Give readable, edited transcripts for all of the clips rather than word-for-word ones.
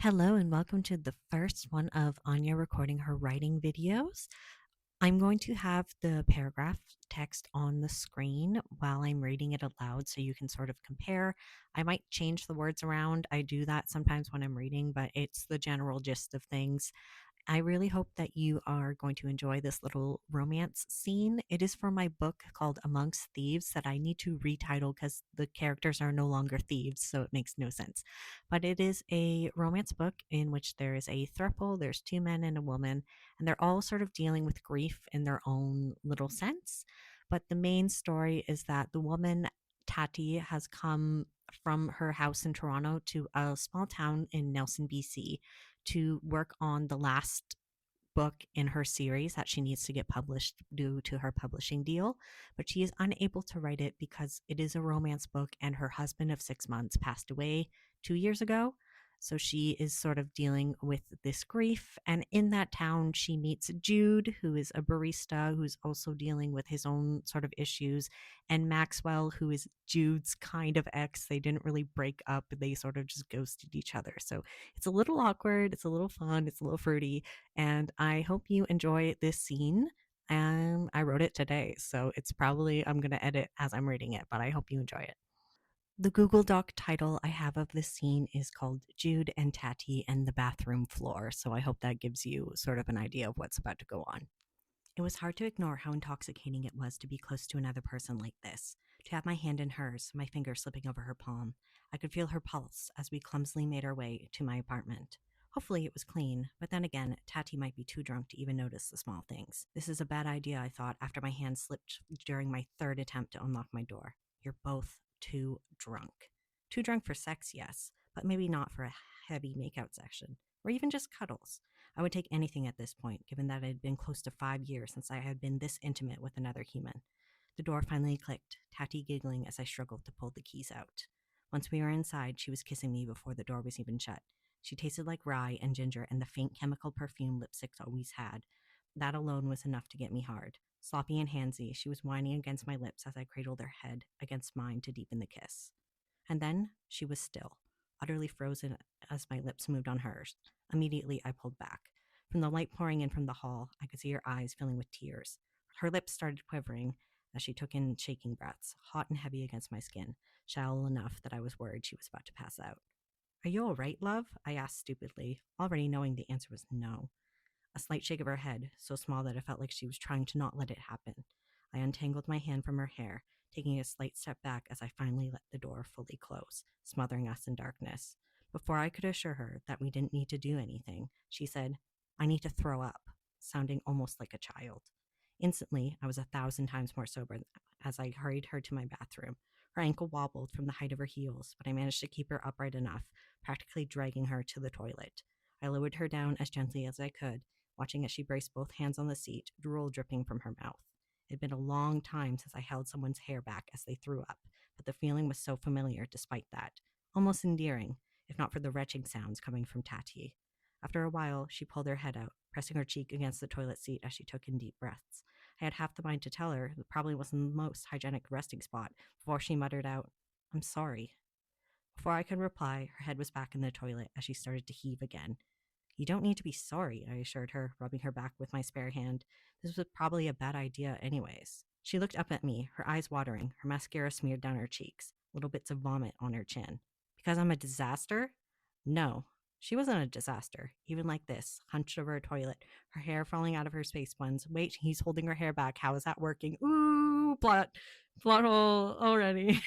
Hello and welcome to the first one of Anya recording her writing videos. I'm going to have the paragraph text on the screen while I'm reading it aloud so you can sort of compare. I might change the words around. I do that sometimes when I'm reading, but it's the general gist of things. I really hope that you are going to enjoy this little romance scene. It is from my book called Amongst Thieves that I need to retitle because the characters are no longer thieves, so it makes no sense. But it is a romance book in which there is a throuple, there's two men and a woman, and they're all sort of dealing with grief in their own little sense. But the main story is that the woman, Tati, has come from her house in Toronto to a small town in Nelson, BC to work on the last book in her series that she needs to get published due to her publishing deal, but she is unable to write it because it is a romance book and her husband of 6 months passed away 2 years ago. So she is sort of dealing with this grief. And in that town, she meets Jude, who is a barista who's also dealing with his own sort of issues, and Maxwell, who is Jude's kind of ex. They didn't really break up, they sort of just ghosted each other. So it's a little awkward, it's a little fun, it's a little fruity, and I hope you enjoy this scene. I wrote it today, so it's probably I'm going to edit as I'm reading it, but I hope you enjoy it. The Google Doc title I have of this scene is called Jude and Tati and the Bathroom Floor, so I hope that gives you sort of an idea of what's about to go on. It was hard to ignore how intoxicating it was to be close to another person like this, to have my hand in hers, my finger slipping over her palm. I could feel her pulse as we clumsily made our way to my apartment. Hopefully it was clean, but then again, Tati might be too drunk to even notice the small things. This is a bad idea, I thought, after my hand slipped during my third attempt to unlock my door. You're both too drunk. Too drunk for sex, yes, but maybe not for a heavy makeout session, or even just cuddles. I would take anything at this point, given that it had been close to 5 years since I had been this intimate with another human. The door finally clicked, Tati giggling as I struggled to pull the keys out. Once we were inside, she was kissing me before the door was even shut. She tasted like rye and ginger and the faint chemical perfume lipsticks always had. That alone was enough to get me hard. Sloppy and handsy, she was whining against my lips as I cradled her head against mine to deepen the kiss. And then she was still, utterly frozen as my lips moved on hers. Immediately, I pulled back. From the light pouring in from the hall, I could see her eyes filling with tears. Her lips started quivering as she took in shaking breaths, hot and heavy against my skin, shallow enough that I was worried she was about to pass out. Are you all right, love? I asked stupidly, already knowing the answer was no. A slight shake of her head, so small that it felt like she was trying to not let it happen. I untangled my hand from her hair, taking a slight step back as I finally let the door fully close, smothering us in darkness. Before I could assure her that we didn't need to do anything, she said, I need to throw up, sounding almost like a child. Instantly, I was 1,000 times more sober as I hurried her to my bathroom. Her ankle wobbled from the height of her heels, but I managed to keep her upright enough, practically dragging her to the toilet. I lowered her down as gently as I could, watching as she braced both hands on the seat, drool dripping from her mouth. It had been a long time since I held someone's hair back as they threw up, but the feeling was so familiar despite that, almost endearing, if not for the retching sounds coming from Tati. After a while, she pulled her head out, pressing her cheek against the toilet seat as she took in deep breaths. I had half the mind to tell her it probably wasn't the most hygienic resting spot before she muttered out, I'm sorry. Before I could reply, her head was back in the toilet as she started to heave again. You don't need to be sorry, I assured her, rubbing her back with my spare hand. This was probably a bad idea, anyways. She looked up at me, her eyes watering, her mascara smeared down her cheeks, little bits of vomit on her chin. Because I'm a disaster? No. She wasn't a disaster, even like this, hunched over a toilet, her hair falling out of her space buns. Wait, he's holding her hair back. How is that working? Ooh, plot hole already.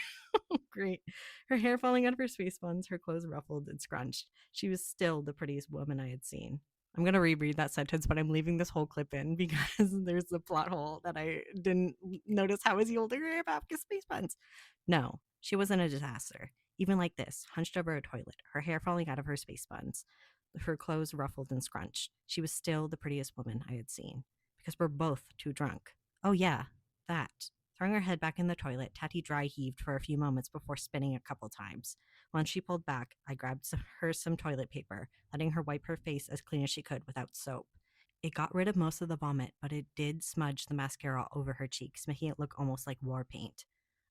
Great. Her hair falling out of her space buns, her clothes ruffled and scrunched. She was still the prettiest woman I had seen. I'm going to reread that sentence, but I'm leaving this whole clip in because there's a plot hole that I didn't notice. How is he holding her hair back with space buns? No, she wasn't a disaster. Even like this, hunched over a toilet, her hair falling out of her space buns, her clothes ruffled and scrunched. She was still the prettiest woman I had seen. Because we're both too drunk. Oh, yeah, that. Throwing her head back in the toilet, Tati dry heaved for a few moments before spinning a couple times. Once she pulled back, I grabbed her some toilet paper, letting her wipe her face as clean as she could without soap. It got rid of most of the vomit, but it did smudge the mascara over her cheeks, making it look almost like war paint.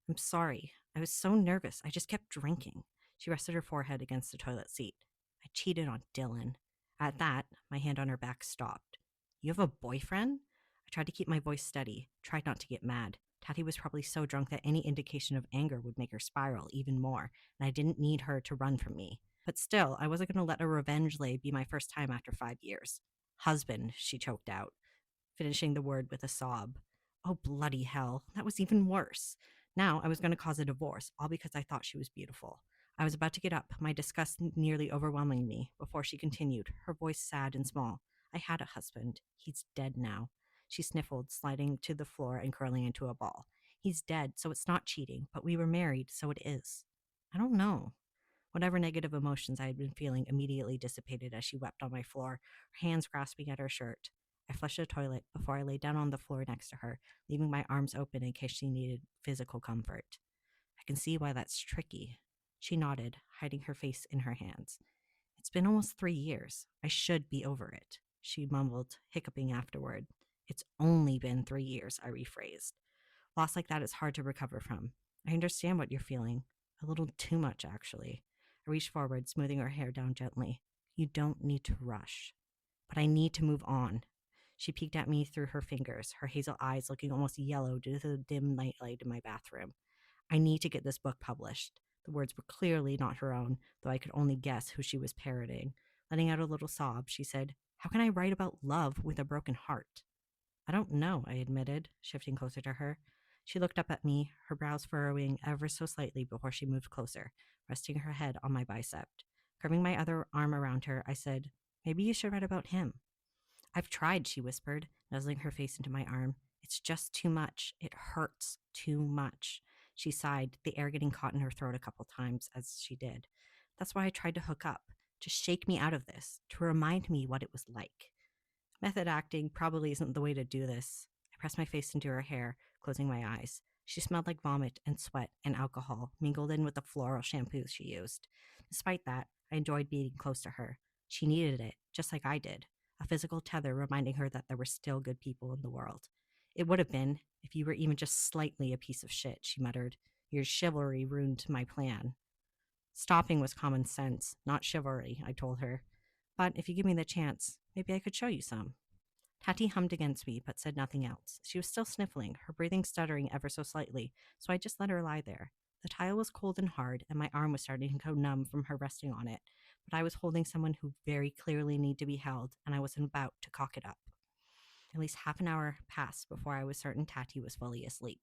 I'm sorry. I was so nervous. I just kept drinking. She rested her forehead against the toilet seat. I cheated on Dylan. At that, my hand on her back stopped. You have a boyfriend? I tried to keep my voice steady, tried not to get mad. Tati was probably so drunk that any indication of anger would make her spiral even more, and I didn't need her to run from me. But still, I wasn't going to let a revenge lay be my first time after 5 years. Husband, she choked out, finishing the word with a sob. Oh, bloody hell. That was even worse. Now I was going to cause a divorce, all because I thought she was beautiful. I was about to get up, my disgust nearly overwhelming me, before she continued, her voice sad and small. I had a husband. He's dead now. She sniffled, sliding to the floor and curling into a ball. He's dead, so it's not cheating, but we were married, so it is. I don't know. Whatever negative emotions I had been feeling immediately dissipated as she wept on my floor, her hands grasping at her shirt. I flushed the toilet before I lay down on the floor next to her, leaving my arms open in case she needed physical comfort. I can see why that's tricky. She nodded, hiding her face in her hands. It's been almost 3 years. I should be over it, she mumbled, hiccuping afterward. It's only been 3 years, I rephrased. Loss like that is hard to recover from. I understand what you're feeling. A little too much, actually. I reached forward, smoothing her hair down gently. You don't need to rush. But I need to move on. She peeked at me through her fingers, her hazel eyes looking almost yellow due to the dim nightlight in my bathroom. I need to get this book published. The words were clearly not her own, though I could only guess who she was parroting. Letting out a little sob, she said, How can I write about love with a broken heart? I don't know, I admitted, shifting closer to her. She looked up at me, her brows furrowing ever so slightly before she moved closer, resting her head on my bicep. Curving my other arm around her, I said, Maybe you should write about him. I've tried, she whispered, nuzzling her face into my arm. It's just too much. It hurts too much. She sighed, the air getting caught in her throat a couple times as she did. That's why I tried to hook up, to shake me out of this, to remind me what it was like. Method acting probably isn't the way to do this. I pressed my face into her hair, closing my eyes. She smelled like vomit and sweat and alcohol, mingled in with the floral shampoo she used. Despite that, I enjoyed being close to her. She needed it, just like I did. A physical tether reminding her that there were still good people in the world. It would have been, if you were even just slightly a piece of shit, she muttered. Your chivalry ruined my plan. Stopping was common sense, not chivalry, I told her. But if you give me the chance, maybe I could show you some. Tati hummed against me, but said nothing else. She was still sniffling, her breathing stuttering ever so slightly, so I just let her lie there. The tile was cold and hard, and my arm was starting to go numb from her resting on it, but I was holding someone who very clearly needed to be held, and I was about to cock it up. At least half an hour passed before I was certain Tati was fully asleep.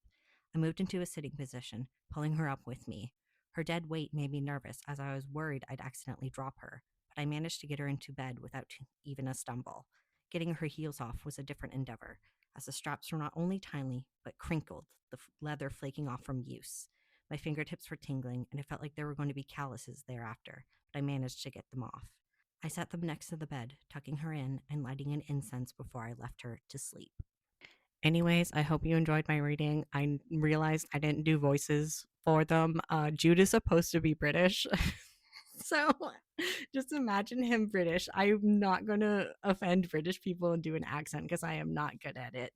I moved into a sitting position, pulling her up with me. Her dead weight made me nervous as I was worried I'd accidentally drop her, but I managed to get her into bed without even a stumble. Getting her heels off was a different endeavor, as the straps were not only tiny, but crinkled, the leather flaking off from use. My fingertips were tingling, and it felt like there were going to be calluses thereafter, but I managed to get them off. I sat them next to the bed, tucking her in and lighting an incense before I left her to sleep. Anyways, I hope you enjoyed my reading. I realized I didn't do voices for them. Jude is supposed to be British. So just imagine him British. I'm not going to offend British people and do an accent because I am not good at it.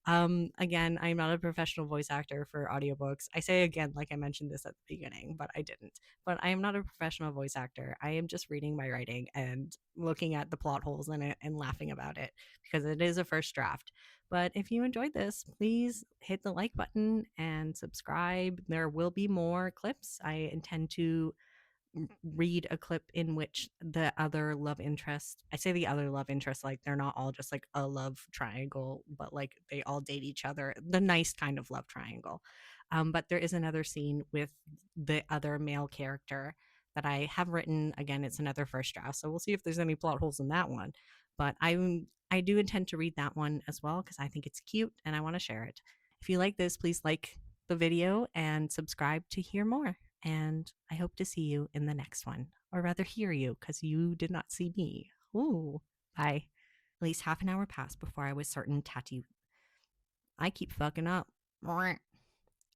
Again, I'm not a professional voice actor for audiobooks. I say again, like I mentioned this at the beginning, but I didn't. But I am not a professional voice actor. I am just reading my writing and looking at the plot holes in it and laughing about it because it is a first draft. But if you enjoyed this, please hit the like button and subscribe. There will be more clips. I intend to read a clip in which the other love interest, I say the other love interest, like they're not all just like a love triangle, but like they all date each other, the nice kind of love triangle. But there is another scene with the other male character that I have written. Again, it's another first draft, so we'll see if there's any plot holes in that one. But I do intend to read that one as well because I think it's cute and I want to share it. If you like this, please like the video and subscribe to hear more. And I hope to see you in the next one, or rather hear you because you did not see me. Ooh, bye. At least half an hour passed before I was certain Tati. I keep fucking up.